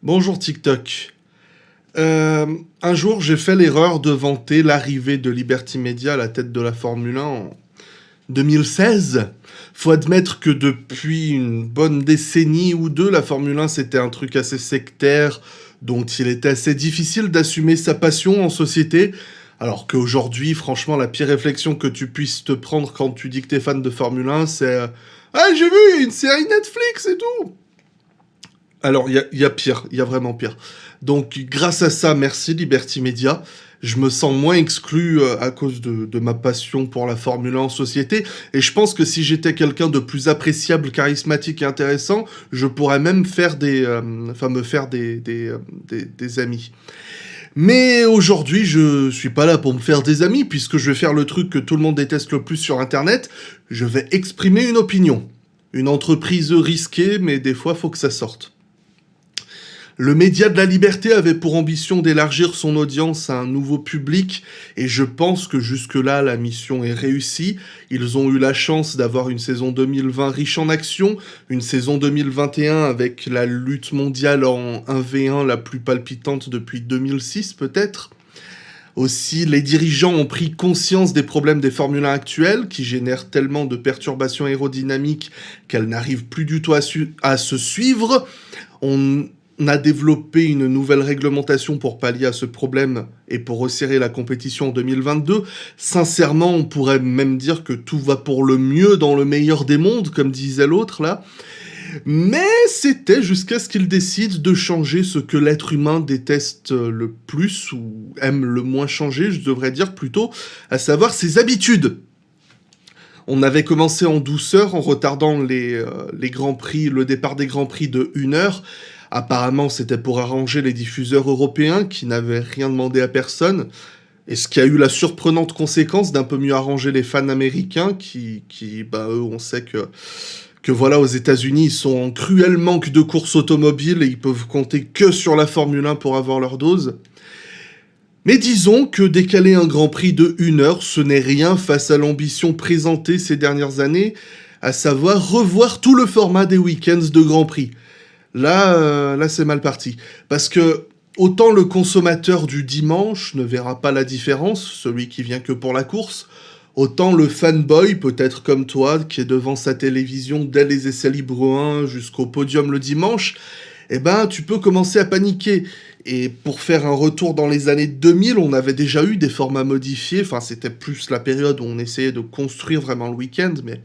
Bonjour TikTok. Un jour, j'ai fait l'erreur de vanter l'arrivée de Liberty Media à la tête de la Formule 1 en 2016. Faut admettre que depuis une bonne décennie ou deux, la Formule 1 c'était un truc assez sectaire, dont il était assez difficile d'assumer sa passion en société. Alors qu'aujourd'hui, franchement, la pire réflexion que tu puisses te prendre quand tu dis que t'es fan de Formule 1, c'est Ah, j'ai vu une série Netflix et tout. Alors, il y a pire, il y a vraiment pire. Donc, grâce à ça, merci Liberty Media. Je me sens moins exclu à cause de ma passion pour la Formule 1 en société. Et je pense que si j'étais quelqu'un de plus appréciable, charismatique et intéressant, je pourrais même faire me faire des amis. Mais aujourd'hui, je suis pas là pour me faire des amis, puisque je vais faire le truc que tout le monde déteste le plus sur Internet. Je vais exprimer une opinion. Une entreprise risquée, mais des fois, faut que ça sorte. Le média de la liberté avait pour ambition d'élargir son audience à un nouveau public et je pense que jusque-là la mission est réussie. Ils ont eu la chance d'avoir une saison 2020 riche en action, une saison 2021 avec la lutte mondiale en 1v1 la plus palpitante depuis 2006 peut-être. Aussi, les dirigeants ont pris conscience des problèmes des Formule 1 actuelles qui génèrent tellement de perturbations aérodynamiques qu'elles n'arrivent plus du tout à se suivre. On a développé une nouvelle réglementation pour pallier à ce problème et pour resserrer la compétition en 2022. Sincèrement, on pourrait même dire que tout va pour le mieux dans le meilleur des mondes, comme disait l'autre là. Mais c'était jusqu'à ce qu'ils décident de changer ce que l'être humain déteste le plus ou aime le moins changer, je devrais dire plutôt, à savoir ses habitudes. On avait commencé en douceur en retardant les grands prix, le départ des grands prix de 1 heure. Apparemment, c'était pour arranger les diffuseurs européens qui n'avaient rien demandé à personne. Et ce qui a eu la surprenante conséquence d'un peu mieux arranger les fans américains eux, on sait que voilà, aux États-Unis, ils sont en cruel manque de courses automobiles et ils peuvent compter que sur la Formule 1 pour avoir leur dose. Mais disons que décaler un Grand Prix de 1 heure, ce n'est rien face à l'ambition présentée ces dernières années, à savoir revoir tout le format des week-ends de Grand Prix. Là, c'est mal parti. Parce que autant le consommateur du dimanche ne verra pas la différence, celui qui vient que pour la course, autant le fanboy, peut-être comme toi, qui est devant sa télévision dès les essais libres 1 jusqu'au podium le dimanche, eh ben, tu peux commencer à paniquer. Et pour faire un retour dans les années 2000, on avait déjà eu des formats modifiés, enfin c'était plus la période où on essayait de construire vraiment le week-end, mais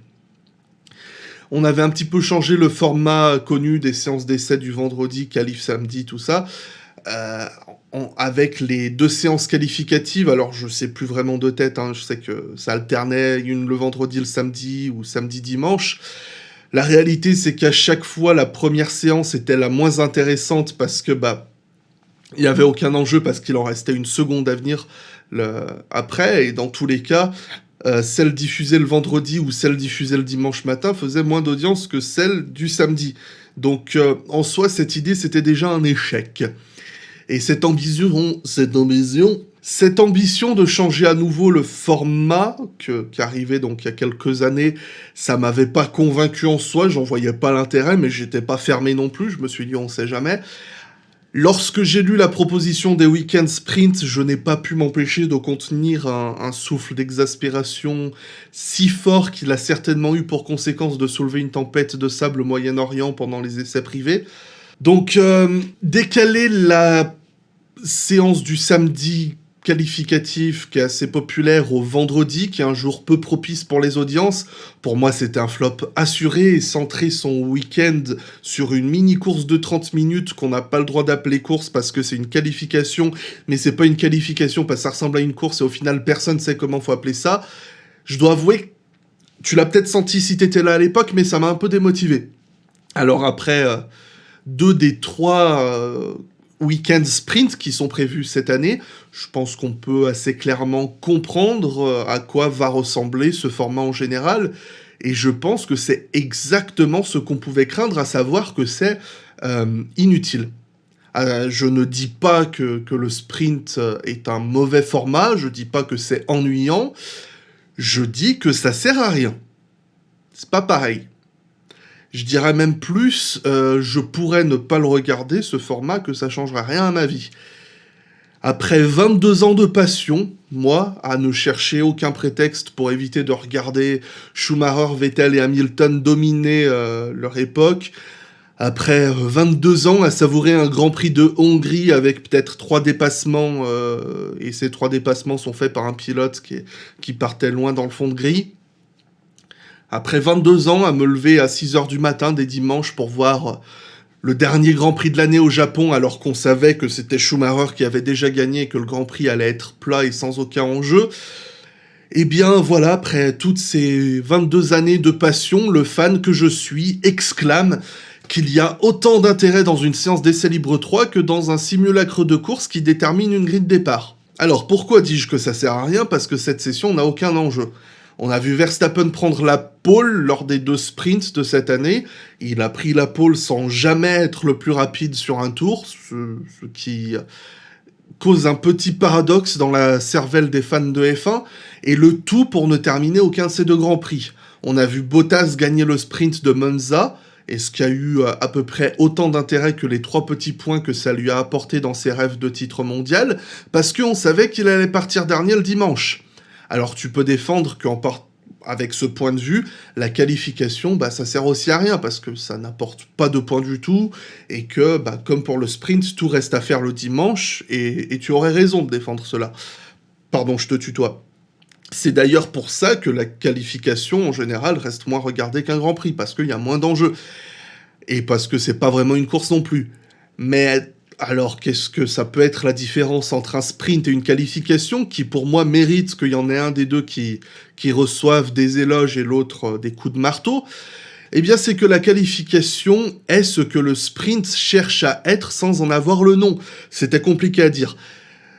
on avait un petit peu changé le format connu des séances d'essai du vendredi, qualif samedi, tout ça, euh, avec les deux séances qualificatives. Alors je sais plus vraiment de tête, hein, je sais que ça alternait une le vendredi, le samedi ou samedi dimanche. La réalité c'est qu'à chaque fois la première séance était la moins intéressante parce que il y avait aucun enjeu parce qu'il en restait une seconde à venir après et dans tous les cas celle diffusée le vendredi ou celle diffusée le dimanche matin faisait moins d'audience que celle du samedi. Donc en soi, cette idée, c'était déjà un échec. Et cette ambition de changer à nouveau le format qui arrivait donc il y a quelques années, ça m'avait pas convaincu en soi, j'en voyais pas l'intérêt, mais j'étais pas fermé non plus, je me suis dit on sait jamais. Lorsque j'ai lu la proposition des week-end sprints, je n'ai pas pu m'empêcher de contenir un souffle d'exaspération si fort qu'il a certainement eu pour conséquence de soulever une tempête de sable au Moyen-Orient pendant les essais privés. Donc, décaler la séance du samedi qualificatif qui est assez populaire au vendredi, qui est un jour peu propice pour les audiences. Pour moi, c'était un flop assuré et centrer son week-end sur une mini-course de 30 minutes qu'on n'a pas le droit d'appeler course parce que c'est une qualification, mais c'est pas une qualification parce que ça ressemble à une course et au final, personne sait comment faut appeler ça. Je dois avouer, tu l'as peut-être senti si t'étais là à l'époque, mais ça m'a un peu démotivé. Alors après, 2 des 3 week-end sprint qui sont prévus cette année, je pense qu'on peut assez clairement comprendre à quoi va ressembler ce format en général. Et je pense que c'est exactement ce qu'on pouvait craindre, à savoir que c'est inutile. Je ne dis pas que le sprint est un mauvais format, je dis pas que c'est ennuyant, je dis que ça sert à rien. C'est pas pareil. Je dirais même plus, je pourrais ne pas le regarder, ce format, que ça changerait rien à ma vie. Après 22 ans de passion, moi, à ne chercher aucun prétexte pour éviter de regarder Schumacher, Vettel et Hamilton dominer leur époque, après 22 ans à savourer un Grand Prix de Hongrie avec peut-être 3 dépassements, et ces 3 dépassements sont faits par un pilote qui partait loin dans le fond de grille, après 22 ans à me lever à 6 heures du matin des dimanches pour voir le dernier Grand Prix de l'année au Japon, alors qu'on savait que c'était Schumacher qui avait déjà gagné et que le Grand Prix allait être plat et sans aucun enjeu, eh bien voilà, après toutes ces 22 années de passion, le fan que je suis exclame qu'il y a autant d'intérêt dans une séance d'essai libre 3 que dans un simulacre de course qui détermine une grille de départ. Alors pourquoi dis-je que ça sert à rien? Parce que cette session n'a aucun enjeu. On a vu Verstappen prendre la pole lors des 2 sprints de cette année. Il a pris la pole sans jamais être le plus rapide sur un tour, ce qui cause un petit paradoxe dans la cervelle des fans de F1, et le tout pour ne terminer aucun de ces 2 grands prix. On a vu Bottas gagner le sprint de Monza, et ce qui a eu à peu près autant d'intérêt que les 3 petits points que ça lui a apporté dans ses rêves de titre mondial, parce qu'on savait qu'il allait partir dernier le dimanche. Alors tu peux défendre avec ce point de vue, la qualification, ça sert aussi à rien, parce que ça n'apporte pas de points du tout, et que, comme pour le sprint, tout reste à faire le dimanche, et tu aurais raison de défendre cela. Pardon, je te tutoie. C'est d'ailleurs pour ça que la qualification, en général, reste moins regardée qu'un Grand Prix, parce qu'il y a moins d'enjeux. Et parce que c'est pas vraiment une course non plus. Mais alors, qu'est-ce que ça peut être la différence entre un sprint et une qualification qui, pour moi, mérite qu'il y en ait un des deux qui reçoive des éloges et l'autre des coups de marteau? Eh bien, c'est que la qualification est ce que le sprint cherche à être sans en avoir le nom. C'était compliqué à dire.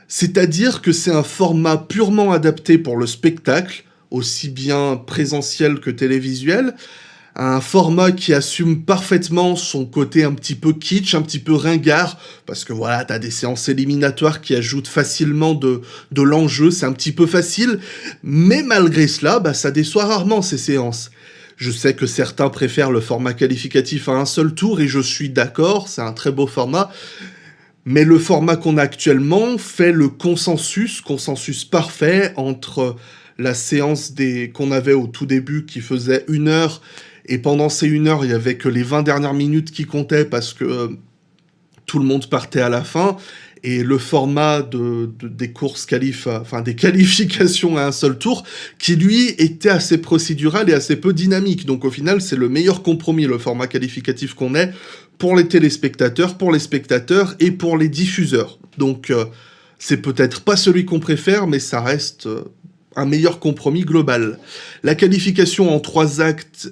C'est-à-dire que c'est un format purement adapté pour le spectacle, aussi bien présentiel que télévisuel, un format qui assume parfaitement son côté un petit peu kitsch, un petit peu ringard, parce que voilà, t'as des séances éliminatoires qui ajoutent facilement de l'enjeu, c'est un petit peu facile, mais malgré cela, ça déçoit rarement ces séances. Je sais que certains préfèrent le format qualificatif à un seul tour, et je suis d'accord, c'est un très beau format, mais le format qu'on a actuellement fait le consensus parfait entre la séance qu'on avait au tout début qui faisait 1 heure, et pendant ces 1 heure, il y avait que les 20 dernières minutes qui comptaient parce que tout le monde partait à la fin, et le format des courses des qualifications à un seul tour, qui lui était assez procédural et assez peu dynamique. Donc au final, c'est le meilleur compromis, le format qualificatif qu'on ait, pour les téléspectateurs, pour les spectateurs et pour les diffuseurs. Donc c'est peut-être pas celui qu'on préfère, mais ça reste un meilleur compromis global. La qualification en 3 actes,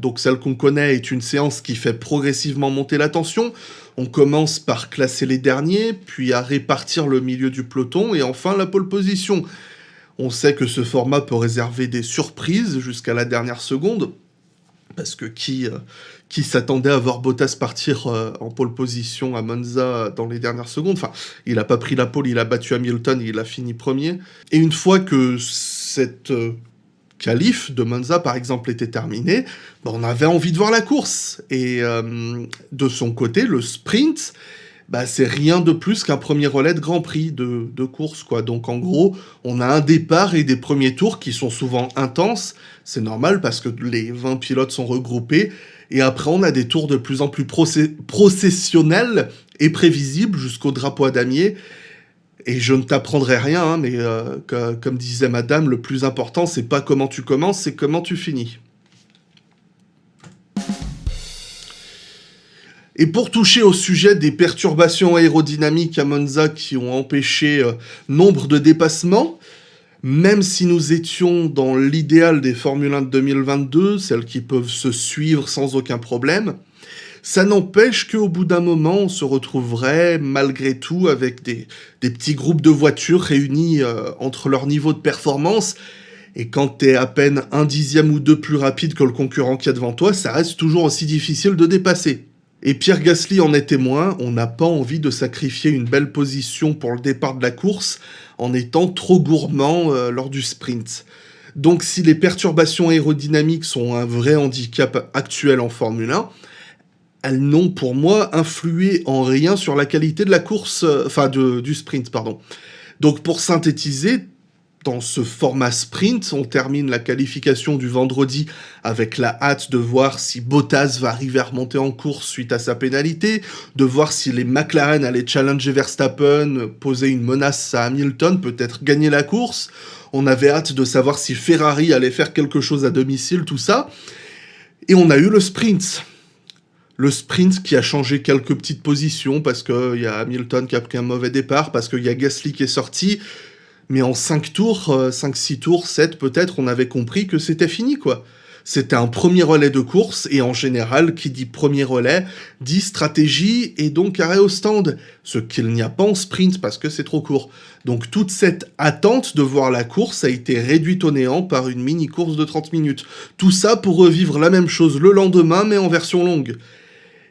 donc celle qu'on connaît, est une séance qui fait progressivement monter la tension. On commence par classer les derniers, puis à répartir le milieu du peloton, et enfin la pole position. On sait que ce format peut réserver des surprises jusqu'à la dernière seconde, parce que qui s'attendait à voir Bottas partir en pole position à Monza dans les dernières secondes? Enfin, il n'a pas pris la pole, il a battu Hamilton, il a fini premier. Et une fois que cette qualif de Monza, par exemple, était terminée, on avait envie de voir la course. Et de son côté, le sprint, c'est rien de plus qu'un premier relais de Grand Prix de course, quoi. Donc en gros, on a un départ et des premiers tours qui sont souvent intenses. C'est normal parce que les 20 pilotes sont regroupés. Et après, on a des tours de plus en plus processionnels et prévisibles jusqu'au drapeau à damier. Et je ne t'apprendrai rien, mais comme disait madame, le plus important, c'est pas comment tu commences, c'est comment tu finis. Et pour toucher au sujet des perturbations aérodynamiques à Monza qui ont empêché nombre de dépassements, même si nous étions dans l'idéal des Formule 1 de 2022, celles qui peuvent se suivre sans aucun problème, ça n'empêche qu'au bout d'un moment, on se retrouverait malgré tout avec des petits groupes de voitures réunis entre leur niveau de performance. Et quand t'es à peine 1 dixième ou 2 plus rapide que le concurrent qui est devant toi, ça reste toujours aussi difficile de dépasser. Et Pierre Gasly en est témoin, on n'a pas envie de sacrifier une belle position pour le départ de la course en étant trop gourmand lors du sprint. Donc si les perturbations aérodynamiques sont un vrai handicap actuel en Formule 1, elles n'ont pour moi influé en rien sur la qualité de la course, du sprint, pardon. Donc pour synthétiser, dans ce format sprint, on termine la qualification du vendredi avec la hâte de voir si Bottas va arriver à remonter en course suite à sa pénalité, de voir si les McLaren allaient challenger Verstappen, poser une menace à Hamilton, peut-être gagner la course. On avait hâte de savoir si Ferrari allait faire quelque chose à domicile, tout ça. Et on a eu le sprint. Le sprint qui a changé quelques petites positions parce qu'il y a Hamilton qui a pris un mauvais départ, parce qu'il y a Gasly qui est sorti. Mais en 5 tours, 5-6 tours, 7 peut-être, on avait compris que c'était fini, quoi. C'était un premier relais de course, et en général, qui dit premier relais, dit stratégie, et donc arrêt au stand. Ce qu'il n'y a pas en sprint, parce que c'est trop court. Donc toute cette attente de voir la course a été réduite au néant par une mini-course de 30 minutes. Tout ça pour revivre la même chose le lendemain, mais en version longue.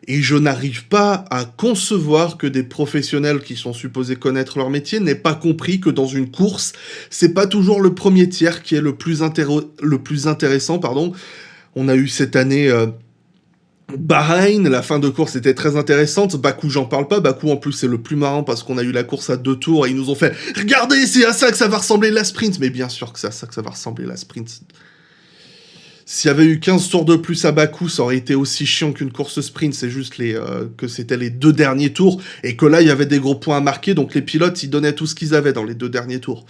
Et je n'arrive pas à concevoir que des professionnels qui sont supposés connaître leur métier n'aient pas compris que dans une course, c'est pas toujours le premier tiers qui est le plus intéressant, pardon. On a eu cette année Bahreïn, la fin de course était très intéressante. Bakou, j'en parle pas. Bakou, en plus, c'est le plus marrant parce qu'on a eu la course à 2 tours et ils nous ont fait « Regardez, c'est à ça que ça va ressembler la sprint !» Mais bien sûr que c'est à ça que ça va ressembler la sprint. S'il y avait eu 15 tours de plus à Bakou, ça aurait été aussi chiant qu'une course sprint. C'est juste que c'était les 2 derniers tours et que là, il y avait des gros points à marquer. Donc les pilotes, ils donnaient tout ce qu'ils avaient dans les 2 derniers tours.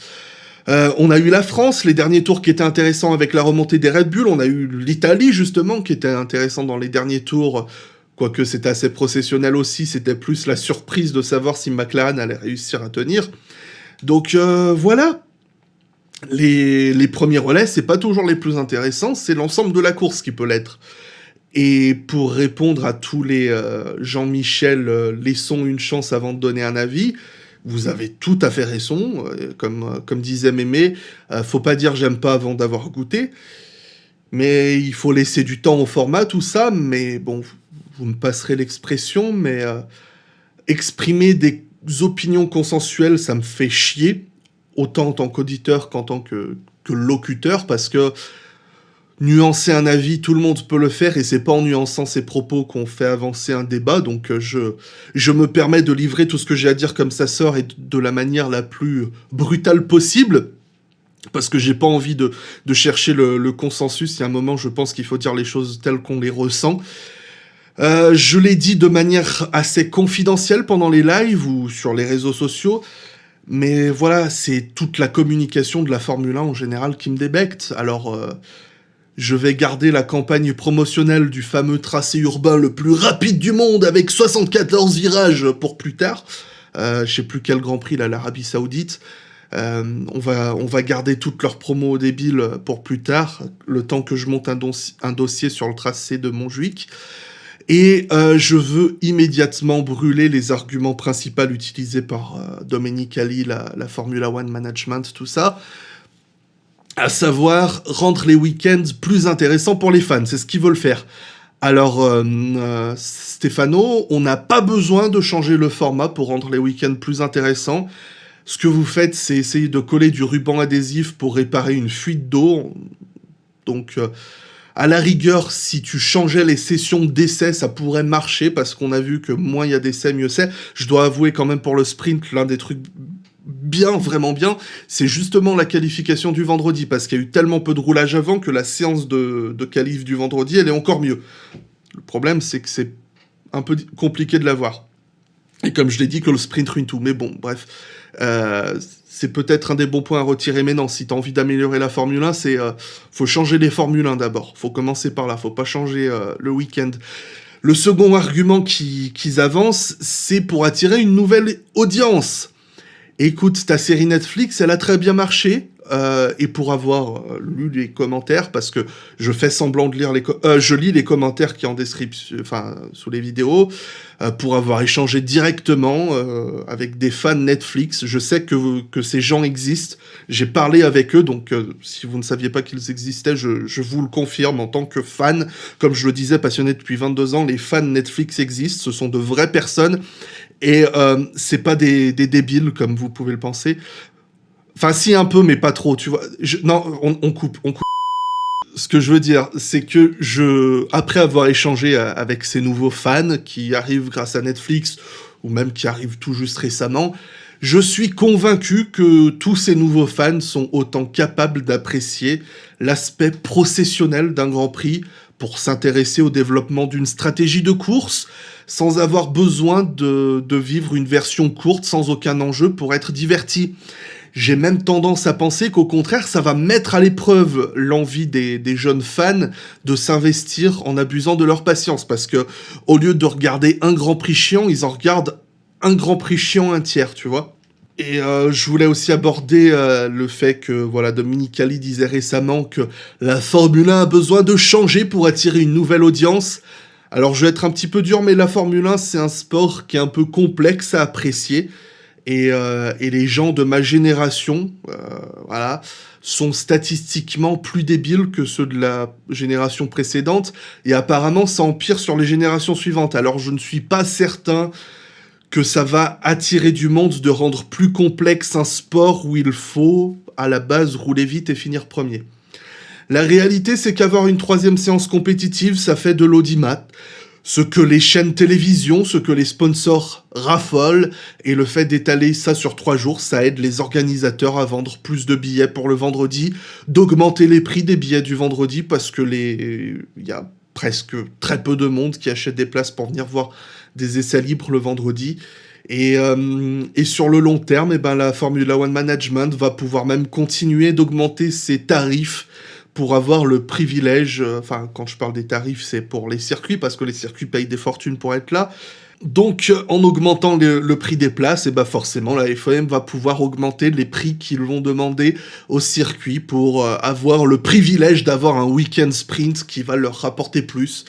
On a eu la France, les derniers tours qui étaient intéressants avec la remontée des Red Bull. On a eu l'Italie, justement, qui était intéressant dans les derniers tours. Quoique c'était assez processionnel aussi. C'était plus la surprise de savoir si McLaren allait réussir à tenir. Donc voilà. Les premiers relais, c'est pas toujours les plus intéressants, c'est l'ensemble de la course qui peut l'être. Et pour répondre à tous les Jean-Michel, laissons une chance avant de donner un avis, vous avez tout à fait raison, comme disait Mémé, faut pas dire j'aime pas avant d'avoir goûté, mais il faut laisser du temps au format, tout ça, mais bon, vous me passerez l'expression, mais exprimer des opinions consensuelles, ça me fait chier, autant en tant qu'auditeur qu'en tant que locuteur, parce que nuancer un avis, tout le monde peut le faire, et c'est pas en nuançant ses propos qu'on fait avancer un débat, donc je me permets de livrer tout ce que j'ai à dire comme ça sort, et de la manière la plus brutale possible, parce que j'ai pas envie de chercher le consensus. Il y a un moment, je pense qu'il faut dire les choses telles qu'on les ressent. Je l'ai dit de manière assez confidentielle pendant les lives ou sur les réseaux sociaux, mais voilà, c'est toute la communication de la Formule 1 en général qui me débecte. Alors, je vais garder la campagne promotionnelle du fameux tracé urbain le plus rapide du monde avec 74 virages pour plus tard. Je sais plus quel Grand Prix, là, l'Arabie Saoudite. On va garder toutes leurs promos débiles pour plus tard, le temps que je monte un dossier sur le tracé de Montjuïc. Et je veux immédiatement brûler les arguments principaux utilisés par Domenicali, la Formula One Management, tout ça, à savoir rendre les week-ends plus intéressants pour les fans. C'est ce qu'ils veulent faire. Alors, Stefano, on n'a pas besoin de changer le format pour rendre les week-ends plus intéressants. Ce que vous faites, c'est essayer de coller du ruban adhésif pour réparer une fuite d'eau. Donc, à la rigueur, si tu changeais les sessions d'essai, ça pourrait marcher, parce qu'on a vu que moins il y a d'essais, mieux c'est. Je dois avouer quand même pour le sprint, l'un des trucs bien, vraiment bien, c'est justement la qualification du vendredi, parce qu'il y a eu tellement peu de roulage avant que la séance de qualif du vendredi, elle est encore mieux. Le problème, c'est que c'est un peu compliqué de l'avoir. Et comme je l'ai dit, que le sprint ruine tout. Mais bon, bref, c'est peut-être un des bons points à retirer. Mais non, si t'as envie d'améliorer la Formule 1, faut changer les Formule 1 d'abord. Faut commencer par là, faut pas changer le week-end. Le second argument qu'ils avancent, c'est pour attirer une nouvelle audience. Écoute, ta série Netflix, elle a très bien marché. Et pour avoir lu les commentaires, parce que je fais semblant de lire je lis les commentaires qui en description, enfin sous les vidéos, pour avoir échangé directement avec des fans Netflix. Je sais que ces gens existent. J'ai parlé avec eux, donc si vous ne saviez pas qu'ils existaient, je vous le confirme en tant que fan. Comme je le disais, passionné depuis 22 ans, les fans Netflix existent. Ce sont de vraies personnes et c'est pas des débiles comme vous pouvez le penser. Enfin, si, un peu, mais pas trop, tu vois. Non, on coupe, on coupe. Ce que je veux dire, c'est que après avoir échangé avec ces nouveaux fans qui arrivent grâce à Netflix, ou même qui arrivent tout juste récemment, je suis convaincu que tous ces nouveaux fans sont autant capables d'apprécier l'aspect processionnel d'un Grand Prix pour s'intéresser au développement d'une stratégie de course, sans avoir besoin de vivre une version courte sans aucun enjeu pour être diverti. J'ai même tendance à penser qu'au contraire, ça va mettre à l'épreuve l'envie des jeunes fans de s'investir en abusant de leur patience. Parce que, au lieu de regarder un Grand Prix chiant, ils en regardent un Grand Prix chiant un tiers, tu vois. Et je voulais aussi aborder le fait que, voilà, Dominique Ali disait récemment que la Formule 1 a besoin de changer pour attirer une nouvelle audience. Alors je vais être un petit peu dur, mais la Formule 1, c'est un sport qui est un peu complexe à apprécier. Et les gens de ma génération, voilà, sont statistiquement plus débiles que ceux de la génération précédente. Et apparemment, ça empire sur les générations suivantes. Alors, je ne suis pas certain que ça va attirer du monde de rendre plus complexe un sport où il faut, à la base, rouler vite et finir premier. La réalité, c'est qu'avoir une troisième séance compétitive, ça fait de l'audimat. Ce que les chaînes télévision, ce que les sponsors raffolent, et le fait d'étaler ça sur 3 jours, ça aide les organisateurs à vendre plus de billets pour le vendredi, d'augmenter les prix des billets du vendredi, parce que il y a presque très peu de monde qui achète des places pour venir voir des essais libres le vendredi. Et sur le long terme, eh ben, la Formula One Management va pouvoir même continuer d'augmenter ses tarifs pour avoir le privilège, enfin quand je parle des tarifs, c'est pour les circuits, parce que les circuits payent des fortunes pour être là. Donc en augmentant le prix des places, et ben forcément la FOM va pouvoir augmenter les prix qu'ils vont demander au circuit pour avoir le privilège d'avoir un week-end sprint qui va leur rapporter plus.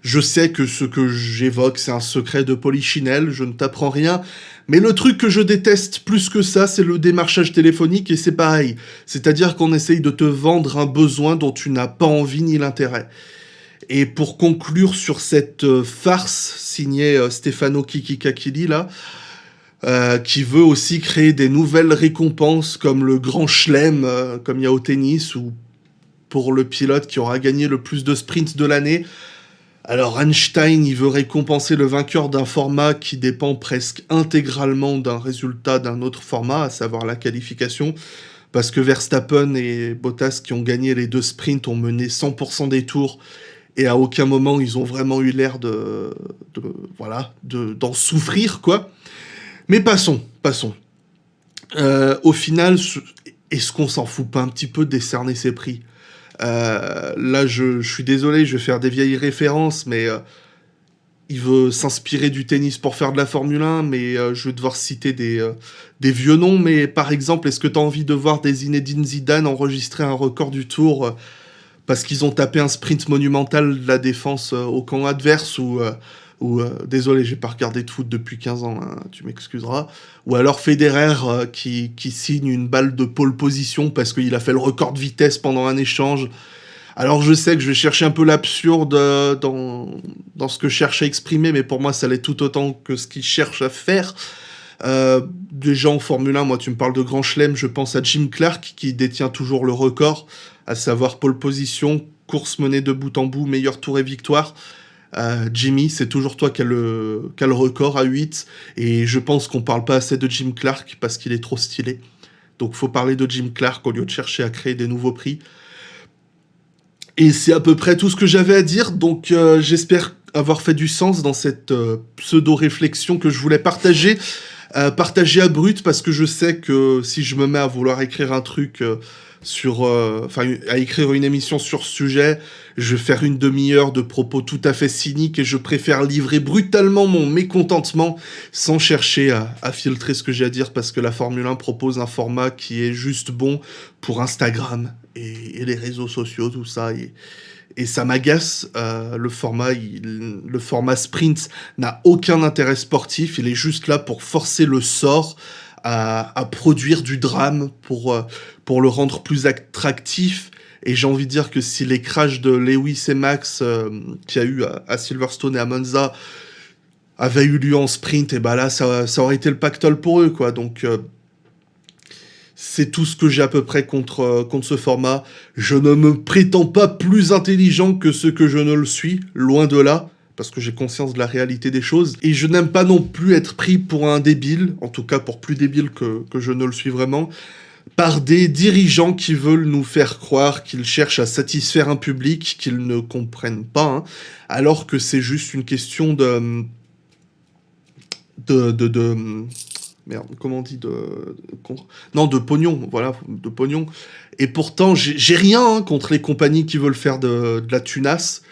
Je sais que ce que j'évoque, c'est un secret de polichinelle, je ne t'apprends rien, mais le truc que je déteste plus que ça, c'est le démarchage téléphonique, et c'est pareil. C'est-à-dire qu'on essaye de te vendre un besoin dont tu n'as pas envie ni l'intérêt. Et pour conclure sur cette farce signée Stefano Kikikakili, là, qui veut aussi créer des nouvelles récompenses comme le Grand Chelem, comme il y a au tennis, ou pour le pilote qui aura gagné le plus de sprints de l'année. Alors Einstein, il veut récompenser le vainqueur d'un format qui dépend presque intégralement d'un résultat d'un autre format, à savoir la qualification, parce que Verstappen et Bottas qui ont gagné les 2 sprints ont mené 100% des tours, et à aucun moment ils ont vraiment eu l'air d'en souffrir, quoi. Mais passons. Au final, est-ce qu'on s'en fout pas un petit peu de décerner ces prix ? Là, je suis désolé, je vais faire des vieilles références, mais il veut s'inspirer du tennis pour faire de la Formule 1, mais je vais devoir citer des vieux noms. Mais par exemple, est-ce que tu as envie de voir des Zinedine Zidane enregistrer un record du tour parce qu'ils ont tapé un sprint monumental de la défense au camp adverse, ou désolé, j'ai pas regardé de foot depuis 15 ans, hein, tu m'excuseras. Ou alors Federer qui signe une balle de pole position parce qu'il a fait le record de vitesse pendant un échange. Alors je sais que je vais chercher un peu l'absurde dans ce que je cherche à exprimer, mais pour moi ça l'est tout autant que ce qu'il cherche à faire. Déjà en Formule 1, moi tu me parles de Grand Chelem, je pense à Jim Clark qui détient toujours le record, à savoir pole position, course menée de bout en bout, meilleur tour et victoire. Jimmy, c'est toujours toi qui as le record à 8, et je pense qu'on parle pas assez de Jim Clark parce qu'il est trop stylé. Donc faut parler de Jim Clark au lieu de chercher à créer des nouveaux prix. Et c'est à peu près tout ce que j'avais à dire, donc j'espère avoir fait du sens dans cette pseudo-réflexion que je voulais partager. Partager à brut, parce que je sais que si je me mets à vouloir écrire un truc à écrire une émission sur ce sujet, je vais faire une demi-heure de propos tout à fait cyniques, et je préfère livrer brutalement mon mécontentement sans chercher à filtrer ce que j'ai à dire, parce que la Formule 1 propose un format qui est juste bon pour Instagram et les réseaux sociaux, tout ça, et ça m'agace. Le format sprint n'a aucun intérêt sportif, il est juste là pour forcer le sort à produire du drame, pour le rendre plus attractif. Et j'ai envie de dire que si les crashs de Lewis et Max qu'il y a eu à Silverstone et à Monza avaient eu lieu en sprint, et ben là ça aurait été le pactole pour eux, quoi. Donc C'est tout ce que j'ai à peu près contre ce format. Je ne me prétends pas plus intelligent que ce que je ne le suis, loin de là, parce que j'ai conscience de la réalité des choses. Et je n'aime pas non plus être pris pour un débile, en tout cas pour plus débile que je ne le suis vraiment, par des dirigeants qui veulent nous faire croire qu'ils cherchent à satisfaire un public qu'ils ne comprennent pas, hein, alors que c'est juste une question de merde, comment on dit de pognon, voilà, de pognon. Et pourtant, j'ai rien hein, contre les compagnies qui veulent faire de la tunasse.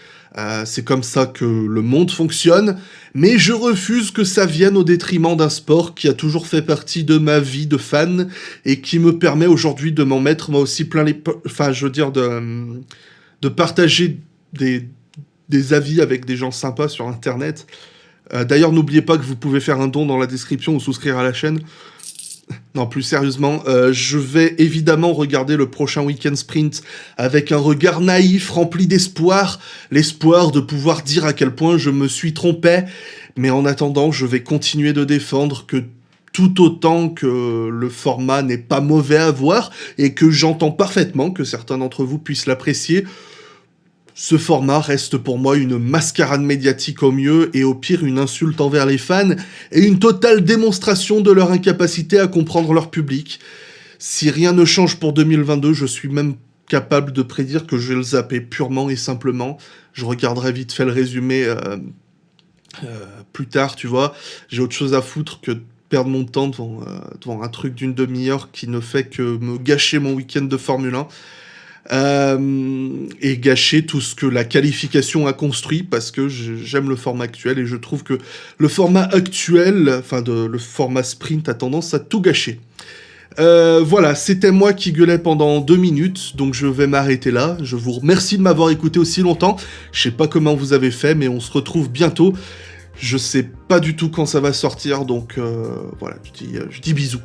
C'est comme ça que le monde fonctionne, mais je refuse que ça vienne au détriment d'un sport qui a toujours fait partie de ma vie de fan et qui me permet aujourd'hui de m'en mettre moi aussi plein les... Enfin, je veux dire, de partager des avis avec des gens sympas sur Internet. D'ailleurs, n'oubliez pas que vous pouvez faire un don dans la description ou souscrire à la chaîne. Non, plus sérieusement, je vais évidemment regarder le prochain Weekend Sprint avec un regard naïf, rempli d'espoir, l'espoir de pouvoir dire à quel point je me suis trompé, mais en attendant, je vais continuer de défendre que tout autant que le format n'est pas mauvais à voir, et que j'entends parfaitement que certains d'entre vous puissent l'apprécier, ce format reste pour moi une mascarade médiatique au mieux et au pire une insulte envers les fans et une totale démonstration de leur incapacité à comprendre leur public. Si rien ne change pour 2022, je suis même capable de prédire que je vais le zapper purement et simplement. Je regarderai vite fait le résumé plus tard, tu vois. J'ai autre chose à foutre que de perdre mon temps devant un truc d'une demi-heure qui ne fait que me gâcher mon week-end de Formule 1. Et gâcher tout ce que la qualification a construit, parce que j'aime le format actuel et je trouve que le format actuel, le format sprint a tendance à tout gâcher. Voilà, c'était moi qui gueulais pendant 2 minutes, donc je vais m'arrêter là. Je vous remercie de m'avoir écouté aussi longtemps. Je sais pas comment vous avez fait, mais on se retrouve bientôt. Je sais pas du tout quand ça va sortir, donc voilà, je dis bisous.